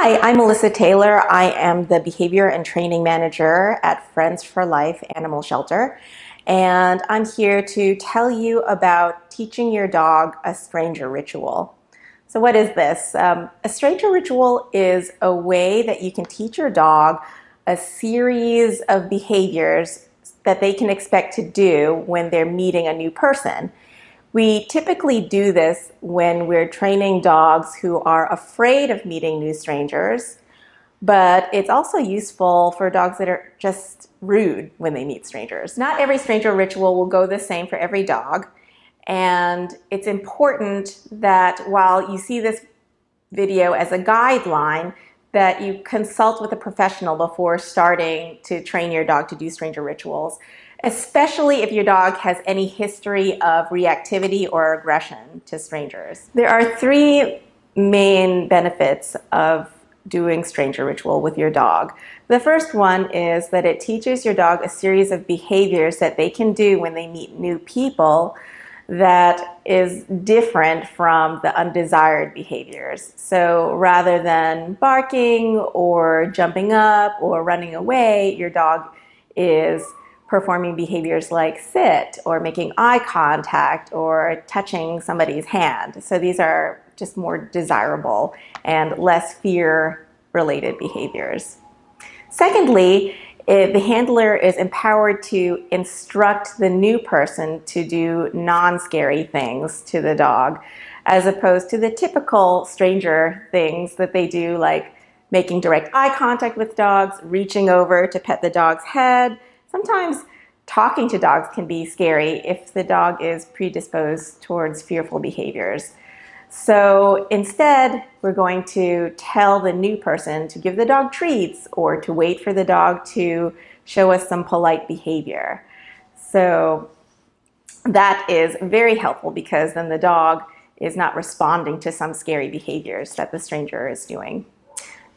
Hi, I'm Melissa Taylor. I am the Behavior and Training Manager at Friends for Life Animal Shelter, and I'm here to tell you about teaching your dog a stranger ritual. So what is this? A stranger ritual is a way that you can teach your dog a series of behaviors that they can expect to do when they're meeting a new person. We typically do this when we're training dogs who are afraid of meeting new strangers, but it's also useful for dogs that are just rude when they meet strangers. Not every stranger ritual will go the same for every dog, and it's important that while you see this video as a guideline, that you consult with a professional before starting to train your dog to do stranger rituals, especially if your dog has any history of reactivity or aggression to strangers. There are three main benefits of doing stranger ritual with your dog. The first one is that it teaches your dog a series of behaviors that they can do when they meet new people that is different from the undesired behaviors. So rather than barking or jumping up or running away, your dog is performing behaviors like sit or making eye contact or touching somebody's hand. So these are just more desirable and less fear-related behaviors. Secondly, the handler is empowered to instruct the new person to do non-scary things to the dog, as opposed to the typical stranger things that they do, like making direct eye contact with dogs, reaching over to pet the dog's head. Sometimes talking to dogs can be scary if the dog is predisposed towards fearful behaviors. So instead, we're going to tell the new person to give the dog treats or to wait for the dog to show us some polite behavior. So that is very helpful because then the dog is not responding to some scary behaviors that the stranger is doing.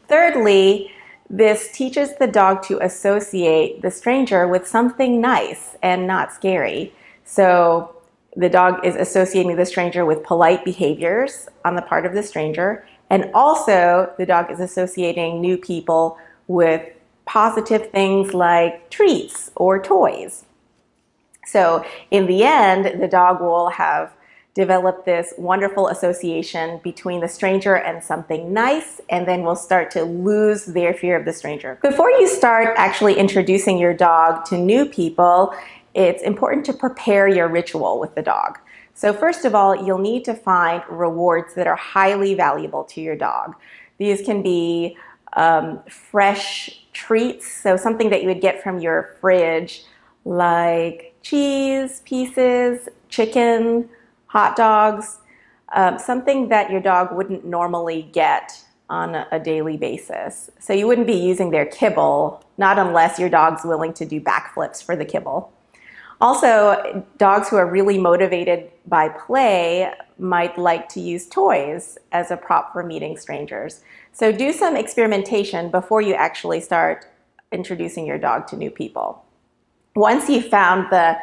Thirdly, this teaches the dog to associate the stranger with something nice and not scary. So the dog is associating the stranger with polite behaviors on the part of the stranger, and also the dog is associating new people with positive things like treats or toys. So in the end, the dog will have developed this wonderful association between the stranger and something nice, and then will start to lose their fear of the stranger. Before you start actually introducing your dog to new people, it's important to prepare your ritual with the dog. So first of all, you'll need to find rewards that are highly valuable to your dog. These can be fresh treats, so something that you would get from your fridge, like cheese pieces, chicken, hot dogs, something that your dog wouldn't normally get on a daily basis. So you wouldn't be using their kibble, not unless your dog's willing to do backflips for the kibble. Also, dogs who are really motivated by play might like to use toys as a prop for meeting strangers. So do some experimentation before you actually start introducing your dog to new people. Once you've found the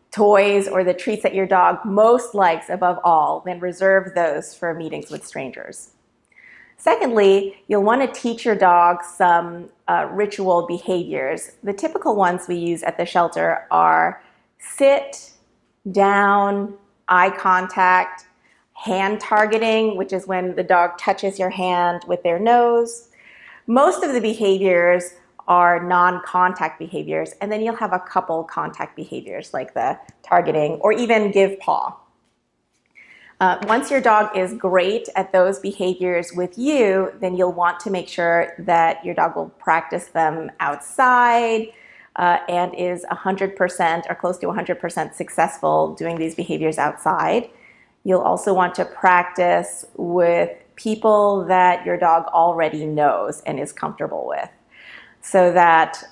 toys or the treats that your dog most likes above all, then reserve those for meetings with strangers. Secondly, you'll want to teach your dog some ritual behaviors. The typical ones we use at the shelter are sit, down, eye contact, hand targeting, which is when the dog touches your hand with their nose. Most of the behaviors are non-contact behaviors, and then you'll have a couple contact behaviors like the targeting or even give paw. Once your dog is great at those behaviors with you, then you'll want to make sure that your dog will practice them outside and is 100% or close to 100% successful doing these behaviors outside. You'll also want to practice with people that your dog already knows and is comfortable with, so that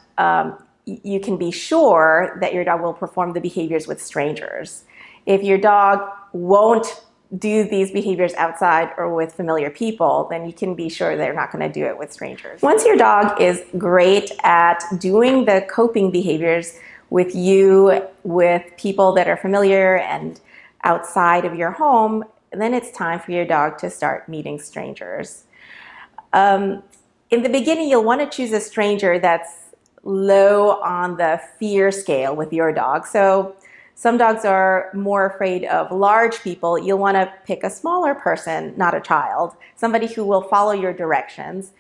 you can be sure that your dog will perform the behaviors with strangers. If your dog won't do these behaviors outside or with familiar people, then you can be sure they're not going to do it with strangers. Once your dog is great at doing the coping behaviors with you, with people that are familiar and outside of your home, then it's time for your dog to start meeting strangers. In the beginning, you'll want to choose a stranger that's low on the fear scale with your dog. So some dogs are more afraid of large people. You'll want to pick a smaller person, not a child, somebody who will follow your directions.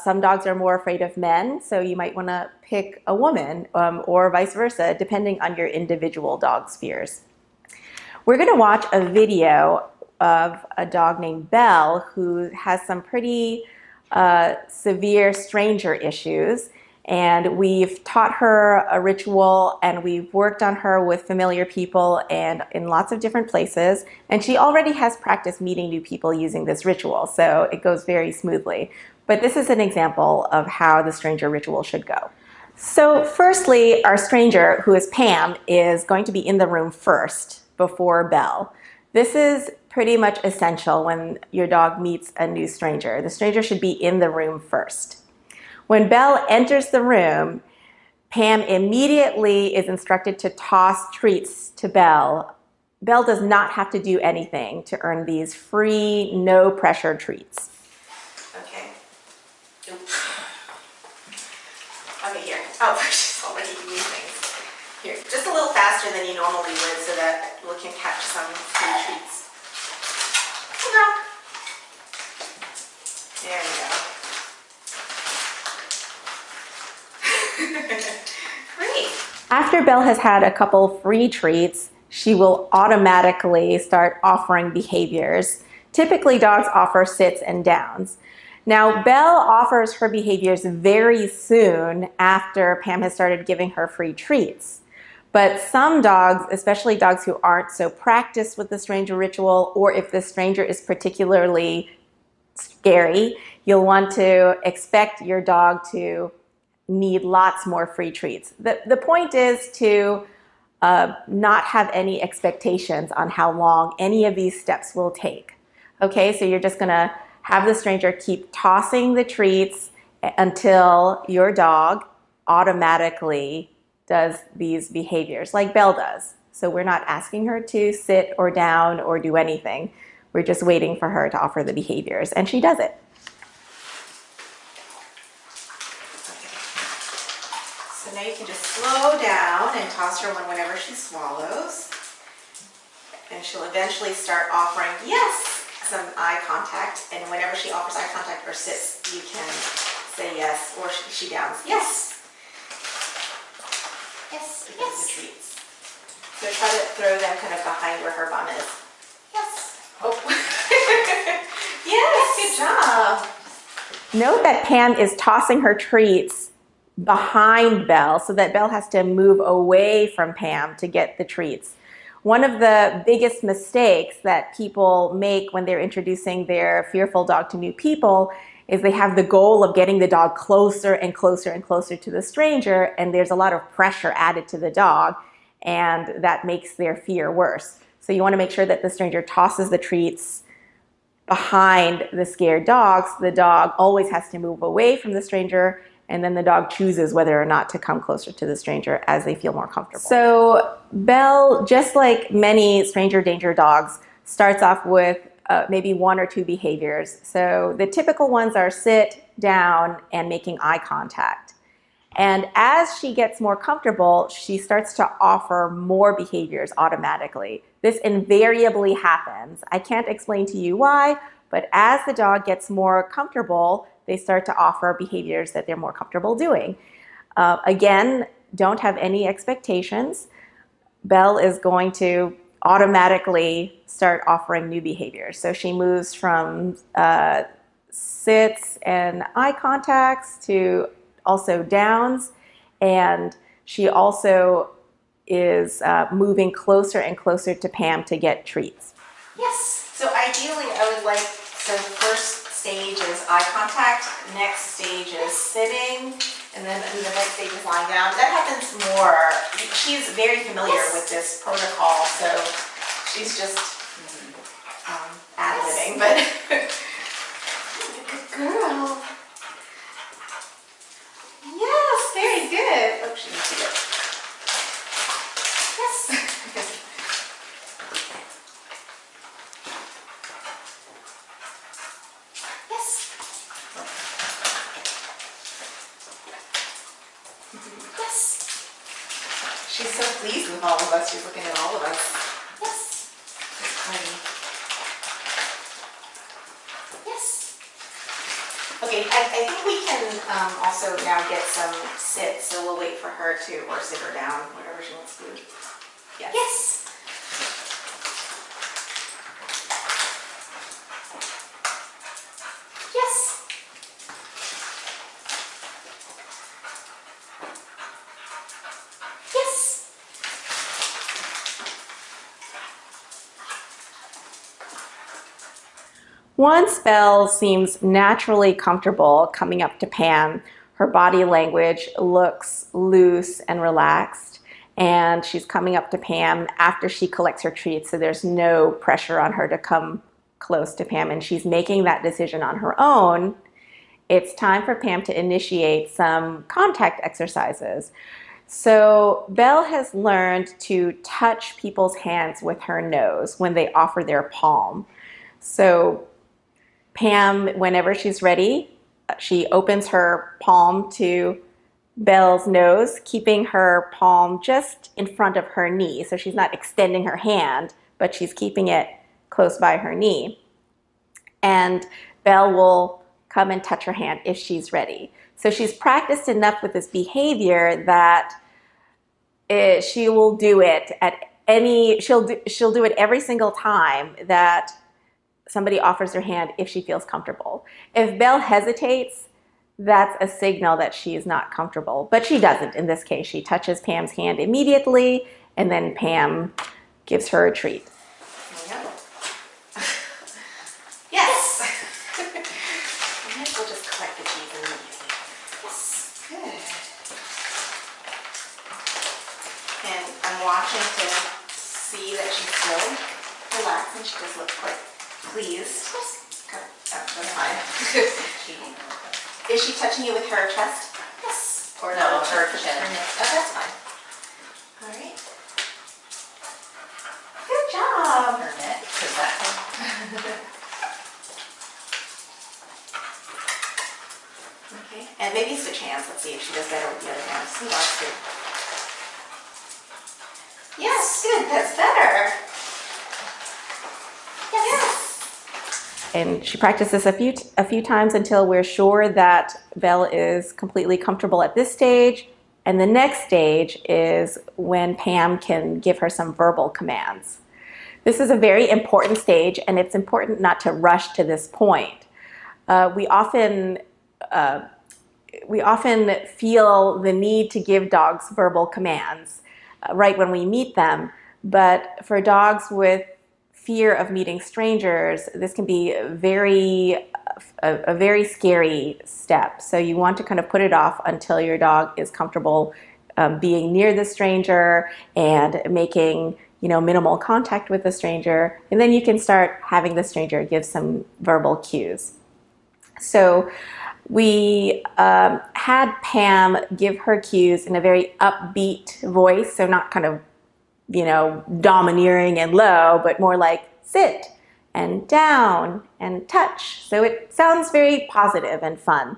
Some dogs are more afraid of men, so you might want to pick a woman, or vice versa, depending on your individual dog's fears. We're going to watch a video of a dog named Belle who has some pretty severe stranger issues, and we've taught her a ritual and we've worked on her with familiar people and in lots of different places, and she already has practice meeting new people using this ritual, so it goes very smoothly. But this is an example of how the stranger ritual should go. So firstly, our stranger, who is Pam, is going to be in the room first before Belle. This is pretty much essential when your dog meets a new stranger. The stranger should be in the room first. When Belle enters the room, Pam immediately is instructed to toss treats to Belle. Belle does not have to do anything to earn these free, no pressure treats. Okay. Okay, here. Oh, she's already doing things. Here, just a little faster than you normally would so that we can catch some free treats. Good girl. There you go. Great. After Belle has had a couple free treats, she will automatically start offering behaviors. Typically, dogs offer sits and downs. Now, Belle offers her behaviors very soon after Pam has started giving her free treats. But some dogs, especially dogs who aren't so practiced with the stranger ritual, or if the stranger is particularly scary, you'll want to expect your dog to need lots more free treats. The point is to not have any expectations on how long any of these steps will take. Okay, so you're just gonna have the stranger keep tossing the treats until your dog automatically does these behaviors like Belle does. So we're not asking her to sit or down or do anything. We're just waiting for her to offer the behaviors, and she does it. So now you can just slow down and toss her one whenever she swallows. And she'll eventually start offering, yes, some eye contact. And whenever she offers eye contact or sits, you can say yes, or she downs, yes. Yes, yes. The treats. So try to throw them kind of behind where her bum is. Yes. Oh. Yes, good job. Note that Pam is tossing her treats behind Belle so that Belle has to move away from Pam to get the treats. One of the biggest mistakes that people make when they're introducing their fearful dog to new people is they have the goal of getting the dog closer and closer and closer to the stranger, and there's a lot of pressure added to the dog, and that makes their fear worse. So you want to make sure that the stranger tosses the treats behind the scared dog, so the dog always has to move away from the stranger, and then the dog chooses whether or not to come closer to the stranger as they feel more comfortable. So Belle, just like many stranger danger dogs, starts off with maybe one or two behaviors. So the typical ones are sit, down, and making eye contact. And as she gets more comfortable, she starts to offer more behaviors automatically. This invariably happens. I can't explain to you why, but as the dog gets more comfortable, they start to offer behaviors that they're more comfortable doing. Again, don't have any expectations. Belle is going to automatically start offering new behaviors. So she moves from sits and eye contacts to also downs, and she also is moving closer and closer to Pam to get treats. Yes, so ideally I would like, so the first stage is eye contact, next stage is sitting, and then the next stage is lying down. That happens more. She's very familiar with this protocol, so she's just ad-libbing, but good girl. Yes, very good. Oh, she needs to go. Yes. Yes. She's so pleased with all of us. She's looking at all of us. Yes. It's party. Yes. Okay, I think we can also now get some sit, so we'll wait for her to, or sit her down, whatever she wants to do. Yes. Yes. Yes. Yes. Once Belle seems naturally comfortable coming up to Pam, her body language looks loose and relaxed, and she's coming up to Pam after she collects her treats, so there's no pressure on her to come close to Pam, and she's making that decision on her own. It's time for Pam to initiate some contact exercises. So Belle has learned to touch people's hands with her nose when they offer their palm. So Pam, whenever she's ready, she opens her palm to Belle's nose, keeping her palm just in front of her knee. So she's not extending her hand, but she's keeping it close by her knee. And Belle will come and touch her hand if she's ready. So she's practiced enough with this behavior that she will do it at she'll do it every single time that somebody offers her hand if she feels comfortable. If Belle hesitates, that's a signal that she is not comfortable, but she doesn't in this case. She touches Pam's hand immediately, and then Pam gives her a treat. There we go. Yes! And we'll just collect the cheese immediately. Yes, good. And I'm watching to see that she's still relaxed, and she does look quite pleased. That's fine. Is she touching you with her chest? Yes. Or no, her chin. Oh, that's fine. All right. Good job. Her neck. Okay. And maybe switch hands. Let's see if she does better with the other hand. See, that's good. Yes, good. That's better. Yes. And she practices a few times until we're sure that Belle is completely comfortable at this stage. And the next stage is when Pam can give her some verbal commands. This is a very important stage, and it's important not to rush to this point. We often feel the need to give dogs verbal commands right when we meet them, but for dogs with fear of meeting strangers, this can be a very scary step. So you want to kind of put it off until your dog is comfortable being near the stranger and making minimal contact with the stranger, and then you can start having the stranger give some verbal cues. So we had Pam give her cues in a very upbeat voice, so not kind of domineering and low, but more like sit and down and touch. So it sounds very positive and fun.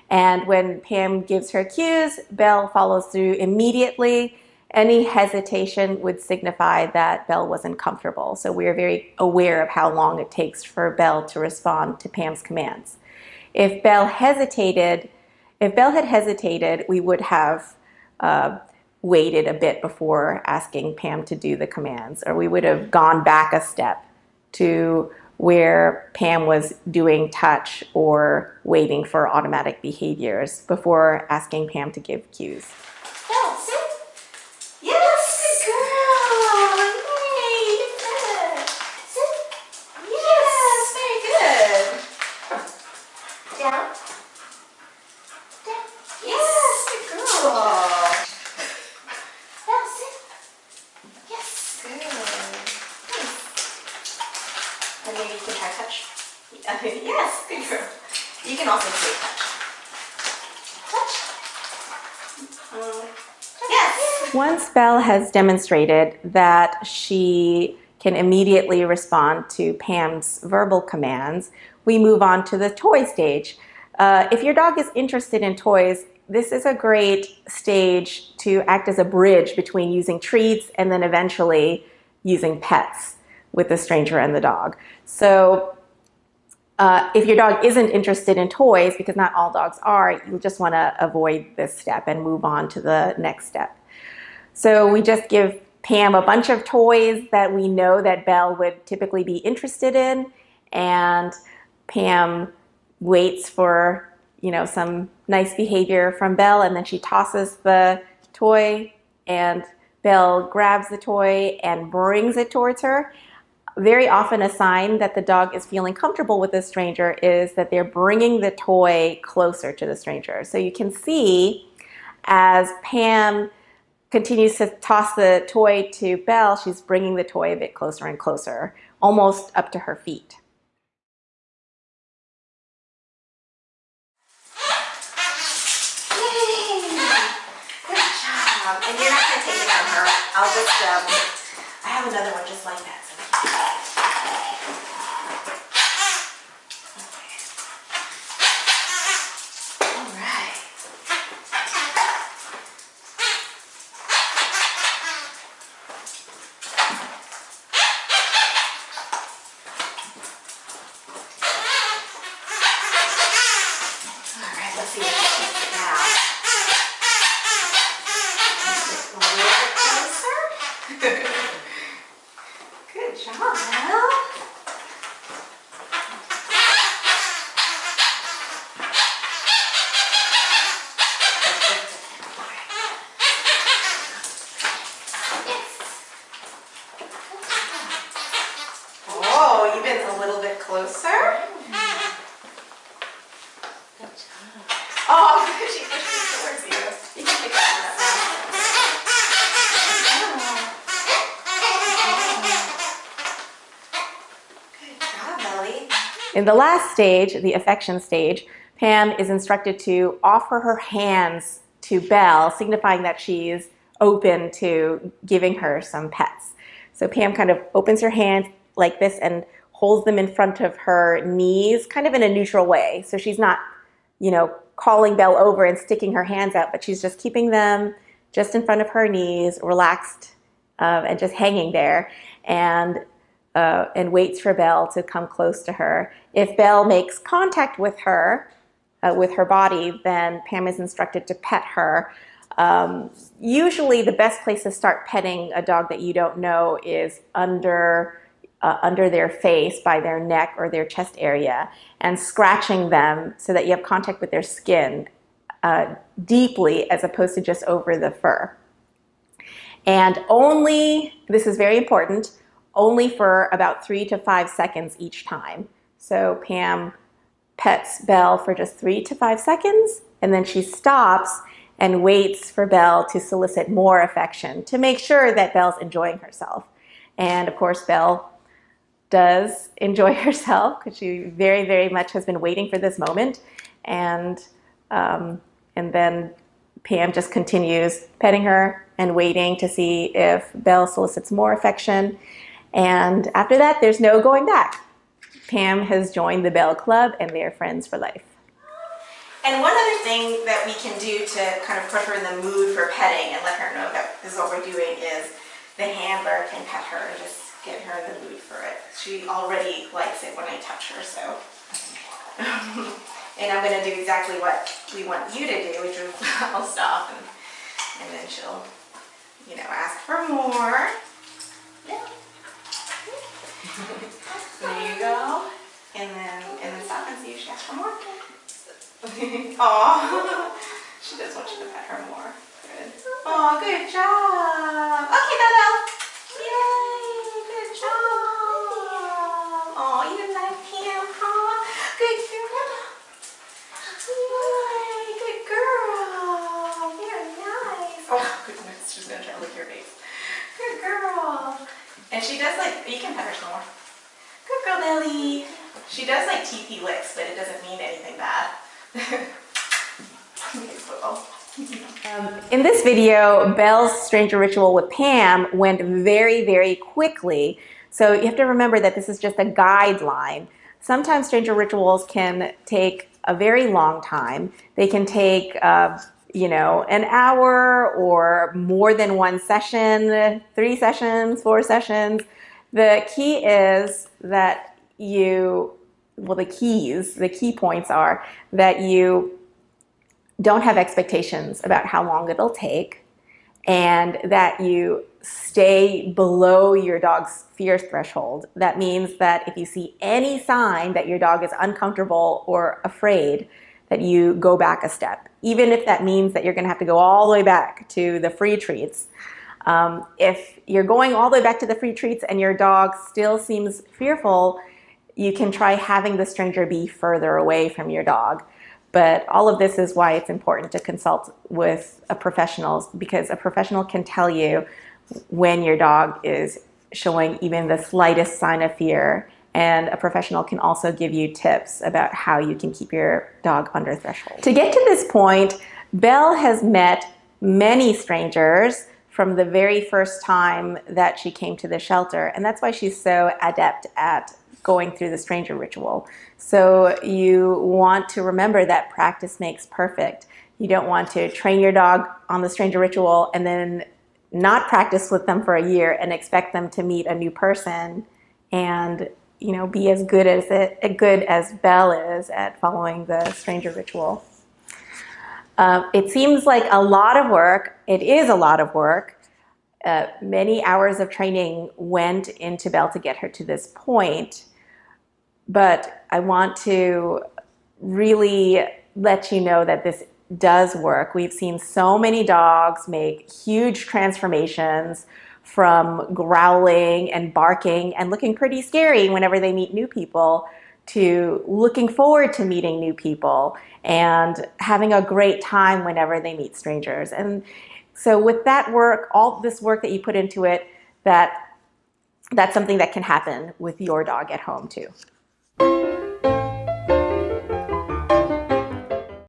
And when Pam gives her cues, Belle follows through immediately. Any hesitation would signify that Belle wasn't comfortable. So we're very aware of how long it takes for Belle to respond to Pam's commands. If Belle had hesitated, we would have waited a bit before asking Pam to do the commands, or we would have gone back a step to where Pam was doing touch or waiting for automatic behaviors before asking Pam to give cues. Oh, sit. Yes, good girl. Yay, good. Sit. Yes, very good. Down. Down. Yes, good girl. And maybe you can try touch. Yes, good girl. You can also say touch. Yes. Once Belle has demonstrated that she can immediately respond to Pam's verbal commands, we move on to the toy stage. If your dog is interested in toys, this is a great stage to act as a bridge between using treats and then eventually using pets with the stranger and the dog. So if your dog isn't interested in toys, because not all dogs are, you just want to avoid this step and move on to the next step. So we just give Pam a bunch of toys that we know that Belle would typically be interested in, and Pam waits for, you know, some nice behavior from Belle, and then she tosses the toy and Belle grabs the toy and brings it towards her. Very often a sign that the dog is feeling comfortable with the stranger is that they're bringing the toy closer to the stranger. So you can see as Pam continues to toss the toy to Belle, she's bringing the toy a bit closer and closer, almost up to her feet. And you're not going to take it from her. I'll just, I have another one just like that. All right. All right, let's see if she takes it now. Good job, Belle. Oh, you've been a little bit closer. Good job. Oh, she pushed it towards you. You can pick that one up now. In the last stage, the affection stage, Pam is instructed to offer her hands to Belle, signifying that she's open to giving her some pets. So Pam kind of opens her hands like this and holds them in front of her knees, kind of in a neutral way. So she's not, you know, calling Belle over and sticking her hands out, but she's just keeping them just in front of her knees, relaxed, and just hanging there. And waits for Belle to come close to her. If Belle makes contact with her body, then Pam is instructed to pet her. Usually the best place to start petting a dog that you don't know is under their face, by their neck or their chest area, and scratching them so that you have contact with their skin deeply as opposed to just over the fur. And only, this is very important, only for about 3 to 5 seconds each time. So Pam pets Belle for just 3 to 5 seconds, and then she stops and waits for Belle to solicit more affection to make sure that Belle's enjoying herself. And of course, Belle does enjoy herself because she very, very much has been waiting for this moment. And then Pam just continues petting her and waiting to see if Belle solicits more affection. And after that, there's no going back. Pam has joined the Belle Club and they're friends for life. And one other thing that we can do to kind of put her in the mood for petting and let her know that this is what we're doing is the handler can pet her and just get her in the mood for it. She already likes it when I touch her, so. And I'm going to do exactly what we want you to do, which is I'll stop and then she'll, you know, ask for more. Yeah. There you go. And then stop and see if she asks for more. Aw. She does want you to pet her more. Good. Aw, good job. Okay, Belle. Yay, good job. Aw, you like him, huh? Good girl. Yay, good girl. Very nice. Oh, goodness, she's going to try to lick your face. Good girl. And she does like, you can pet her some more. Good girl, Belly. She does like TP licks, but it doesn't mean anything bad. In this video, Belle's stranger ritual with Pam went very, very quickly. So you have to remember that this is just a guideline. Sometimes stranger rituals can take a very long time. They can take an hour or more than one session, 3 sessions, 4 sessions. The key is that the key points are that you don't have expectations about how long it'll take, and that you stay below your dog's fear threshold. That means that if you see any sign that your dog is uncomfortable or afraid, that you go back a step, even if that means that you're going to have to go all the way back to the free treats. If you're going all the way back to the free treats and your dog still seems fearful, you can try having the stranger be further away from your dog. But all of this is why it's important to consult with a professional, because a professional can tell you when your dog is showing even the slightest sign of fear. And a professional can also give you tips about how you can keep your dog under threshold. To get to this point, Belle has met many strangers from the very first time that she came to the shelter. And that's why she's so adept at going through the stranger ritual. So you want to remember that practice makes perfect. You don't want to train your dog on the stranger ritual and then not practice with them for a year and expect them to meet a new person and be as good as Belle is at following the stranger ritual. It seems like a lot of work. It is a lot of work. Many hours of training went into Belle to get her to this point. But I want to really let you know that this does work. We've seen so many dogs make huge transformations from growling and barking and looking pretty scary whenever they meet new people to looking forward to meeting new people and having a great time whenever they meet strangers. And so with that work, all this work that you put into it, that's something that can happen with your dog at home too.